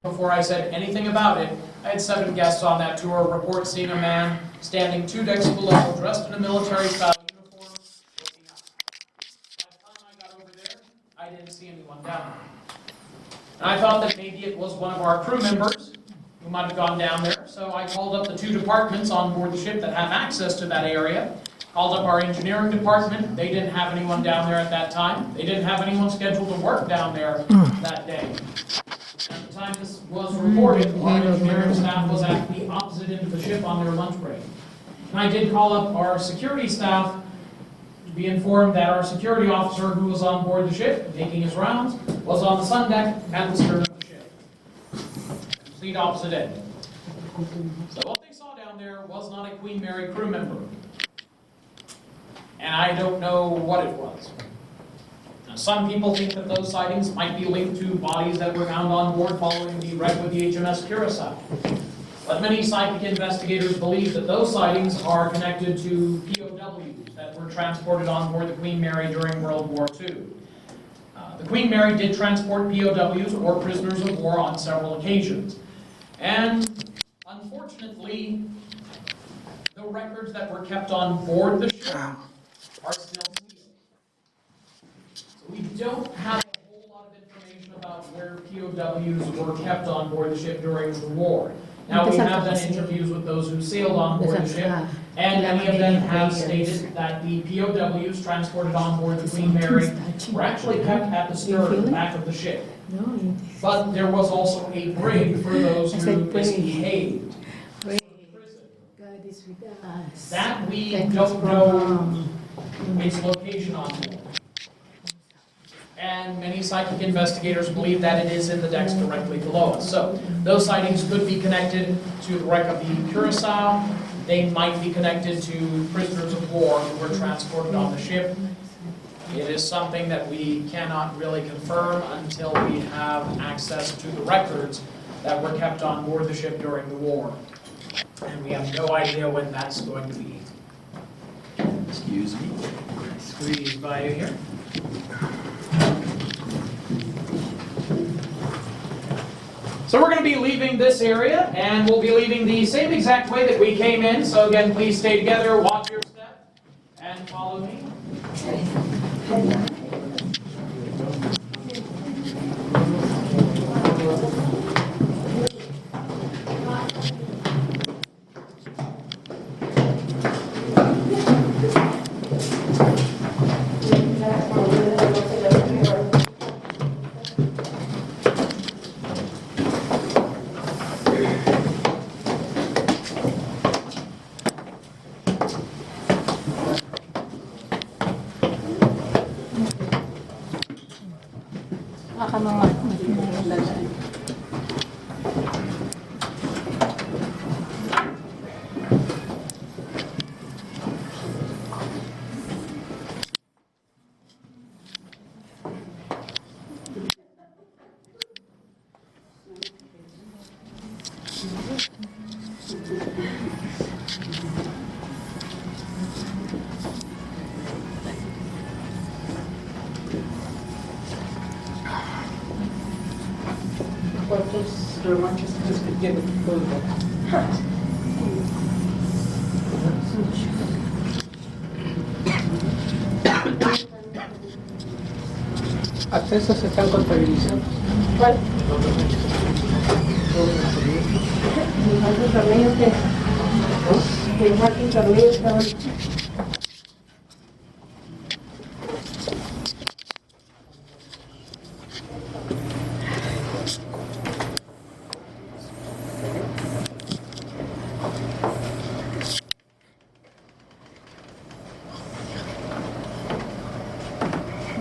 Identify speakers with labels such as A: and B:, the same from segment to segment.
A: Before I said anything about it, I had 7 guests on that tour report seeing a man standing 2 decks below, dressed in a military-style uniform, looking up. By the time I got over there, I didn't see anyone down there. And I thought that maybe it was one of our crew members who might have gone down there, so I called up the 2 departments on board the ship that have access to that area, called up our engineering department. They didn't have anyone down there at that time. They didn't have anyone scheduled to work down there that day. At the time this was reported, our engineering staff was at the opposite end of the ship on their lunch break. And I did call up our security staff to be informed that our security officer who was on board the ship, taking his rounds, was on the sun deck at the stern of the ship. Complete opposite end. So what they saw down there was not a Queen Mary crew member. And I don't know what it was. Now, some people think that those sightings might be linked to bodies that were found on board following the wreck with the HMS Curacao. But many psychic investigators believe that those sightings are connected to POWs that were transported on board the Queen Mary during World War II. The Queen Mary did transport POWs or prisoners of war on several occasions. And unfortunately, the records that were kept on board the ship are still sealed. So we don't have a whole lot of information about where POWs were kept on board the ship during the war. Now, we have done interviews with those who sailed on board the ship, and many of them have stated that the POWs transported on board the Queen Mary were actually kept at the stern, the back of the ship. But there was also a brig for those who misbehaved. That we don't know its location on board. And many psychic investigators believe that it is in the decks directly below us. So those sightings could be connected to the wreck of the Curacao. They might be connected to prisoners of war who were transported on the ship. It is something that we cannot really confirm until we have access to the records that were kept on board the ship during the war. And we have no idea when that's going to be. Excuse me. Squeeze by you here. So we're going to be leaving this area, and we'll be leaving the same exact way that we came in. So again, please stay together, watch your step, and follow me.
B: ¿Cuántos revanches crees que tiene el pueblo? Hasta eso se están contabilizando. ¿Cuál? ¿Cuántos torneos que cuántos torneos estaban?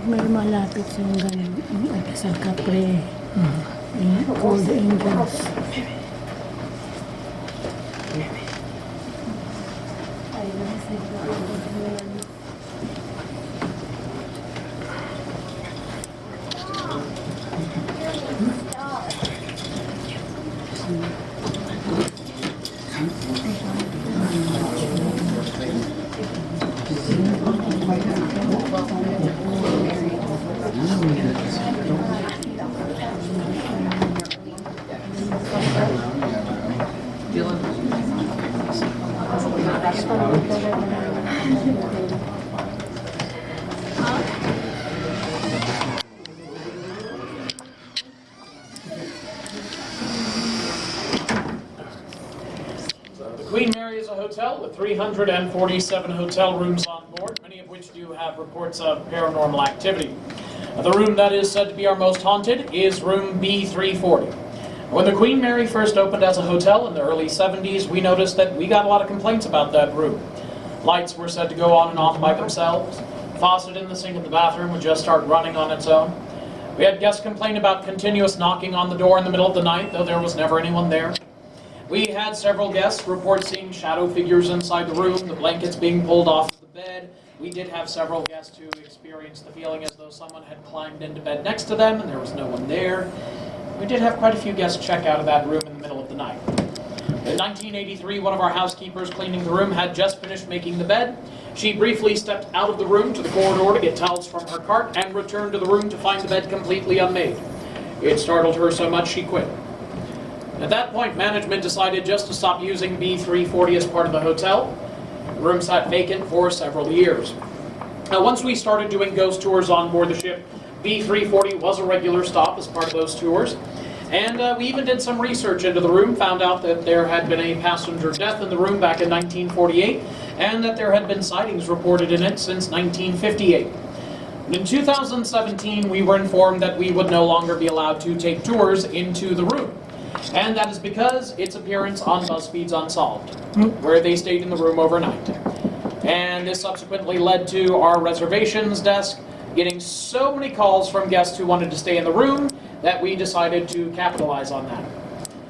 C: May malapit sa ganun, sa Capre, Old Angels.
A: The Queen Mary is a hotel with 347 hotel rooms on board, many of which do have reports of paranormal activity. The room that is said to be our most haunted is room B340. When the Queen Mary first opened as a hotel in the early 70s, we noticed that we got a lot of complaints about that room. Lights were said to go on and off by themselves. Faucet in the sink in the bathroom would just start running on its own. We had guests complain about continuous knocking on the door in the middle of the night, though there was never anyone there. We had several guests report seeing shadow figures inside the room, the blankets being pulled off the bed. We did have several guests who experienced the feeling as though someone had climbed into bed next to them and there was no one there. We did have quite a few guests check out of that room in the middle of the night. In 1983, one of our housekeepers cleaning the room had just finished making the bed. She briefly stepped out of the room to the corridor to get towels from her cart and returned to the room to find the bed completely unmade. It startled her so much she quit. At that point, management decided just to stop using B340 as part of the hotel. The room sat vacant for several years. Now, once we started doing ghost tours on board the ship, B340 was a regular stop as part of those tours. And we even did some research into the room, found out that there had been a passenger death in the room back in 1948, and that there had been sightings reported in it since 1958. In 2017, we were informed that we would no longer be allowed to take tours into the room. And that is because its appearance on BuzzFeed's Unsolved, where they stayed in the room overnight. And this subsequently led to our reservations desk getting so many calls from guests who wanted to stay in the room that we decided to capitalize on that.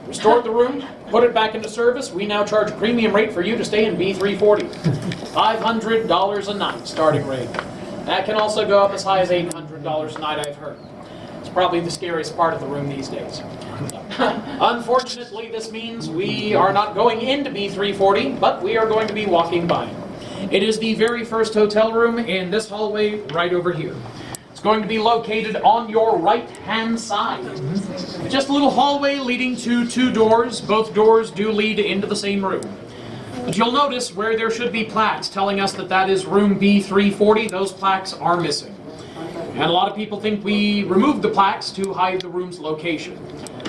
A: Restored the room, put it back into service. We now charge a premium rate for you to stay in B340. $500 a night starting rate. That can also go up as high as $800 a night, I've heard. It's probably the scariest part of the room these days. Unfortunately, this means we are not going into B340, but we are going to be walking by. It is the very first hotel room in this hallway right over here. It's going to be located on your right-hand side. Just a little hallway leading to two doors. Both doors do lead into the same room. But you'll notice where there should be plaques telling us that that is room B340, those plaques are missing. And a lot of people think we removed the plaques to hide the room's location.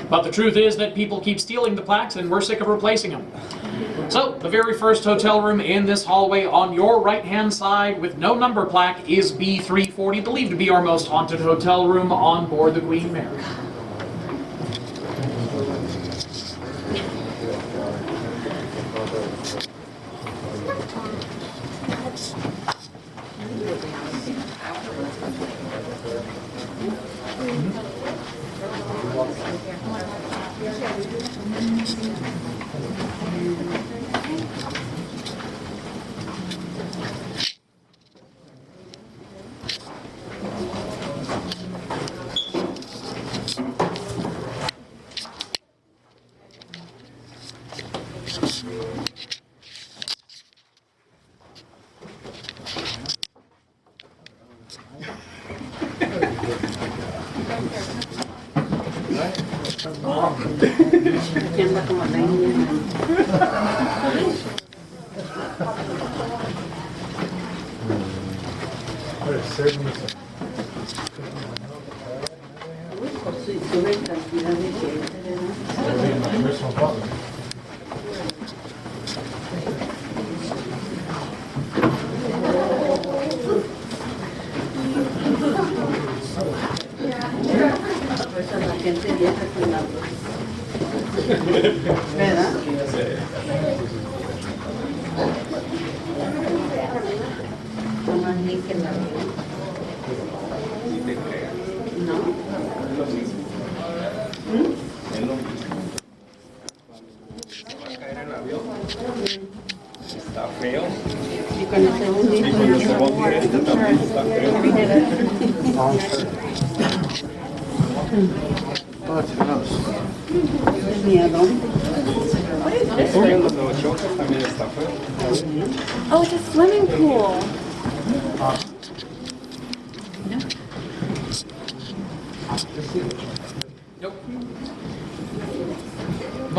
A: But the truth is that people keep stealing the plaques and we're sick of replacing them. So, the very first hotel room in this hallway on your right-hand side with no number plaque is B340, believed to be our most haunted hotel room on board the Queen Mary.
D: Está feo. Y con el segundo este también está feo. Pero cuando chocas también está feo.
C: Oh, it's a swimming pool.
A: Nope.